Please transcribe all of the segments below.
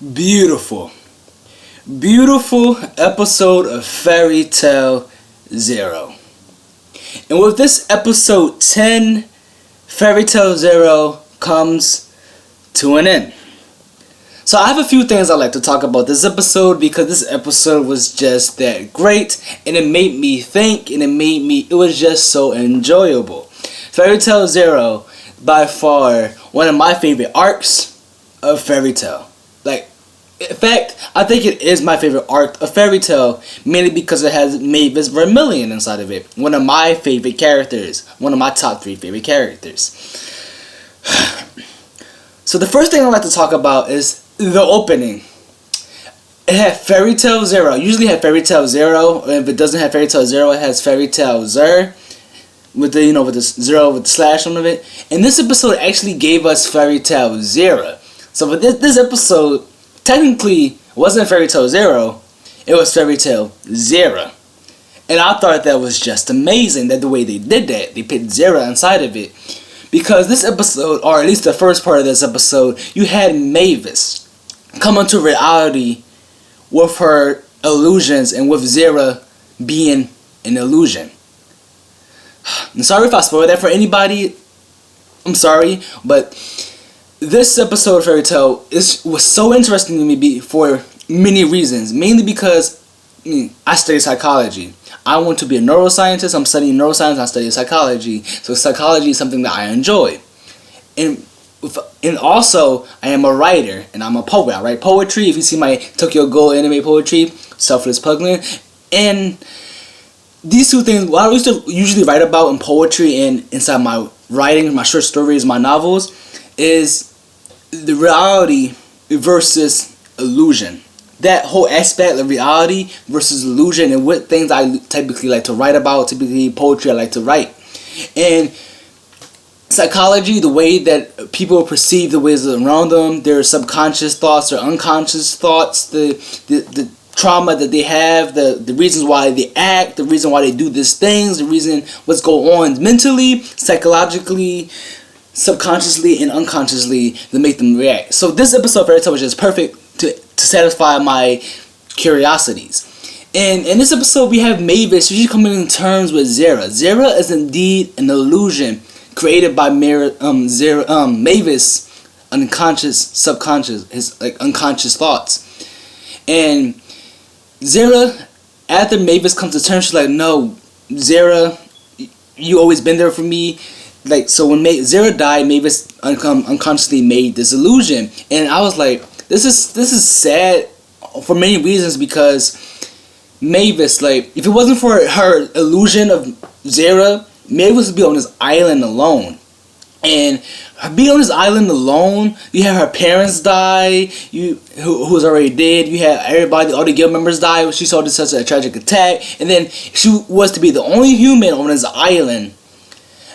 beautiful, beautiful episode of Fairy Tale Zero. And with this episode 10, Fairy Tale Zero comes to an end. So I have a few things I'd like to talk about this episode because this episode was just that great and it made me think and it was just so enjoyable. Fairy Tale Zero, by far, one of my favorite arcs of Fairy Tale. In fact, I think it is my favorite arc of Fairy Tale, mainly because it has Mavis Vermillion inside of it. One of my favorite characters. One of my top 3 favorite characters. So the first thing I'd like to talk about is the opening. It had Fairy Tale Zero. Usually it had Fairy Tale Zero. If it doesn't have Fairy Tale Zero, it has Fairy Tale Zer. With the, with the zero with the slash on it. And this episode actually gave us Fairy Tale Zero. So for this episode, technically wasn't Fairy Tale Zero, it was Fairy Tale Zero. And I thought that was just amazing that the way they did that, they put Zero inside of it. Because this episode, or at least the first part of this episode, you had Mavis come into reality with her illusions and with Zero being an illusion. I'm sorry if I spoiled that for anybody. I'm sorry, but this episode of Fairy Tale was so interesting to me for many reasons. Mainly because I study psychology. I want to be a neuroscientist. I'm studying neuroscience. I study psychology. So psychology is something that I enjoy. And also, I am a writer and I'm a poet. I write poetry. If you see my Tokyo Ghoul anime poetry, Selfless Puglin. And these two things, what I used to usually write about in poetry and inside my writing, my short stories, my novels, is the reality versus illusion. That whole aspect of reality versus illusion and what things I typically like to write about, typically poetry I like to write. And psychology, the way that people perceive the ways around them, their subconscious thoughts, their unconscious thoughts, the trauma that they have, the reasons why they act, the reason why they do these things, the reason what's going on mentally, psychologically, subconsciously, and unconsciously to make them react. So this episode of Fairy Tale was just perfect to satisfy my curiosities. And in this episode we have Mavis. She's coming in terms with Zero. Zero is indeed an illusion created by Mavis' subconscious, his unconscious thoughts. And Zero, after Mavis comes to terms, she's like, no, Zero, you always been there for me. So when Zero died, Mavis unconsciously made this illusion. And I was like, this is sad for many reasons, because Mavis, if it wasn't for her illusion of Zero, Mavis would be on this island alone. And being on this island alone, you have her parents die, who was already dead, you have everybody, all the guild members die. She saw this such a tragic attack, and then she was to be the only human on this island.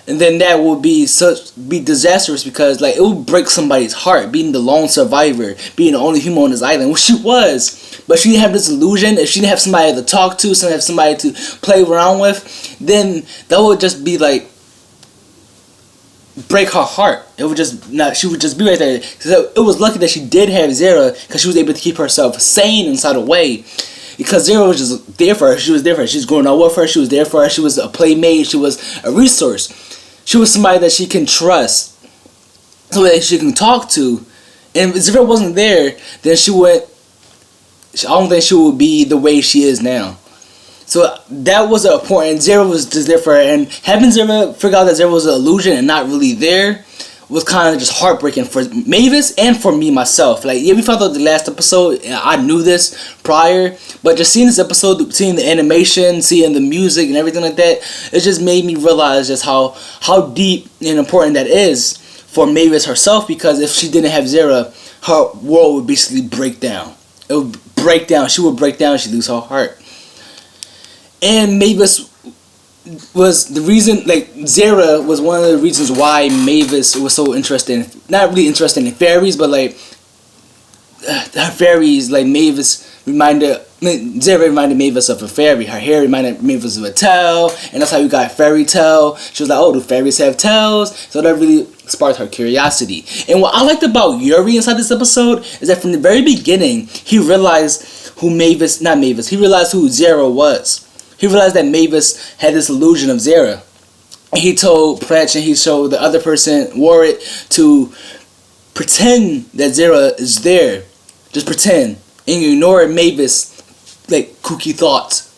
And then that would be disastrous, because it would break somebody's heart, being the lone survivor, being the only human on this island, which she was. But she didn't have this illusion. If she didn't have somebody to talk to, somebody to play around with, then that would just be break her heart. It would just she would just be right there. So it was lucky that she did have Zero, because she was able to keep herself sane inside a way. Because Zero was just there for her. She was there for her. She was growing up with her. She was there for her. She was a playmate. She was a resource. She was somebody that she can trust, somebody that she can talk to. And if Zero wasn't there, then I don't think she would be the way she is now. So that was important. Zero was just there for her, and having Zero figure out that Zero was an illusion and not really there was kind of just heartbreaking for Mavis and for me myself. We found out the last episode, and I knew this prior, but just seeing this episode, seeing the animation, seeing the music and everything like that, it just made me realize just how deep and important that is for Mavis herself, because if she didn't have Zero, her world would basically break down. It would break down. She would break down. She'd lose her heart. And Mavis was the reason, Zero was one of the reasons why Mavis was so not really interested in fairies, but her fairies, Mavis' Zero reminded Mavis of a fairy. Her hair reminded Mavis of a tail, and that's how you got fairy tale. She was like, "Oh, do fairies have tails?" So that really sparked her curiosity. And what I liked about Yuri inside this episode is that from the very beginning, he realized who he realized who Zero was. He realized that Mavis had this illusion of Zero. And he told Pratch and he showed the other person, Warwick, to pretend that Zero is there. Just pretend. And ignore Mavis' like kooky thoughts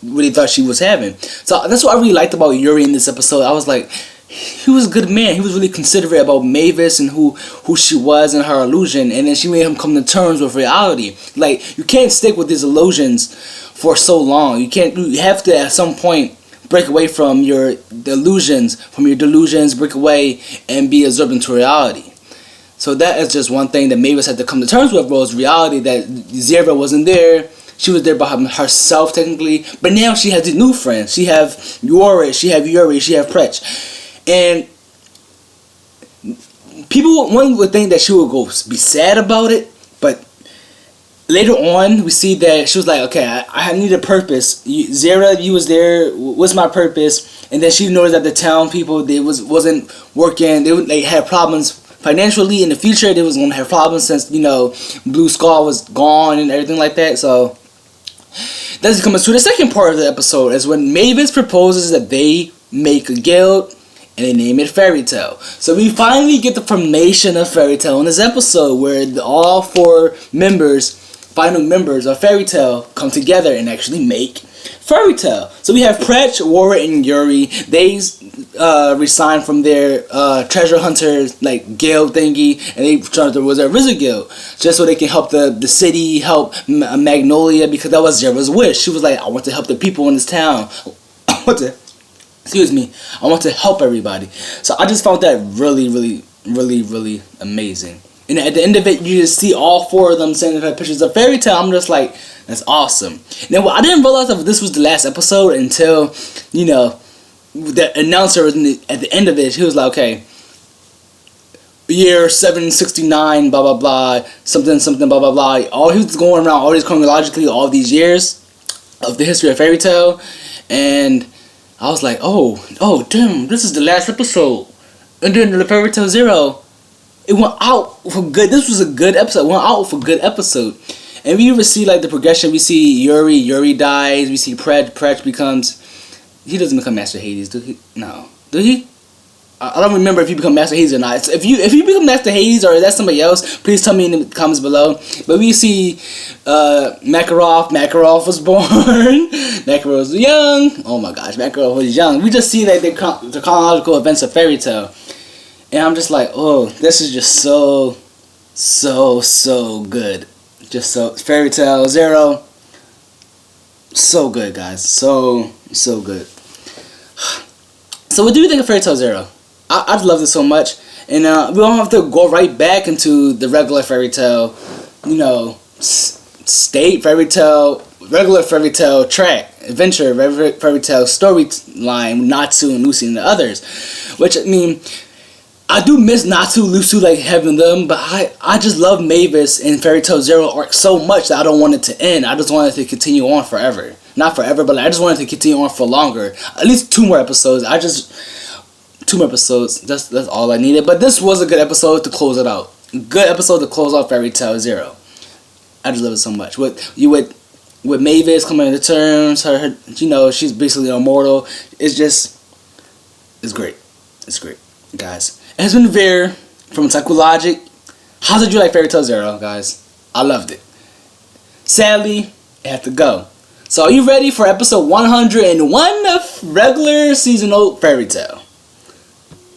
what he thought she was having. So that's what I really liked about Yuri in this episode. I was like, he was a good man. He was really considerate about Mavis and who she was and her illusion, and then she made him come to terms with reality. Like, you can't stick with these illusions for so long. You have to at some point break away from your delusions, break away and be absorbed into reality. So that is just one thing that Mavis had to come to terms with, was reality, that Zero wasn't there. She was there by herself technically, but now she has these new friends. She have Yuri, she have Pretch. And one would think that she would go be sad about it, but later on we see that she was like, okay, I need a purpose. Zero, you was there. What's my purpose? And then she noticed that the town people, they wasn't working. They had problems financially. In the future, they was gonna have problems since Blue Skull was gone and everything like that. So that's coming to the second part of the episode, is when Mavis proposes that they make a guild and they name it Fairy Tale. So we finally get the formation of Fairy Tale in this episode, where all four final members of Fairy Tale come together and actually make Fairy Tale. So we have Pretch, Warwick, and Yuri. They resigned from their treasure hunter guild thingy, and they joined the Wizard Guild just so they can help the city, help Magnolia, because that was Zero's wish. She was like, I want to help the people in this town. I want to help everybody. So I just found that really, really, really, really amazing. And at the end of it, you just see all four of them sending her pictures of Fairy Tale. I'm just like, that's awesome. Now, I didn't realize that this was the last episode until, the announcer at the end of it. He was like, okay, year 769, blah, blah, blah, something, something, blah, blah, blah. He was going around all these chronologically, all these years of the history of Fairy Tale. And I was like, oh, damn, this is the last episode. And then the Fairy Tale Zero, it went out for good. This was a good episode. It went out for a good episode. And we even see the progression. We see Yuri dies. We see Pretch becomes, he doesn't become Master Hades, do he? No. Do he? I don't remember if he become Master Hades or not. So if you become Master Hades or is that somebody else, please tell me in the comments below. But we see Makarov. Makarov was born. Makarov was young. Oh my gosh, Makarov was young. We just see the chronological events of Fairy Tale. And I'm just like, oh, this is just so good. Just so, Fairy Tale Zero, so good, guys. So good. So what do you think of Fairy Tale Zero? I love this so much. And we don't have to go right back into the regular Fairy Tale, state Fairy Tale, regular Fairy Tale track, adventure, Fairy Tale storyline, Natsu and Lucy and the others. Which, I do miss Natsu, Lucy, having them, but I just love Mavis and Fairy Tale Zero arc so much that I don't want it to end. I just want it to continue on forever. Not forever, but I just want it to continue on for longer. At least 2 more episodes. 2 more episodes. That's all I needed. But this was a good episode to close it out. Good episode to close out Fairy Tale Zero. I just love it so much. With Mavis coming to terms, her she's basically immortal. It's great. It's great, guys. It has been Veer from Psychologic. How did you like Fairy Tale Zero, guys? I loved it. Sadly, it had to go. So are you ready for episode 101 of regular seasonal Fairy Tale?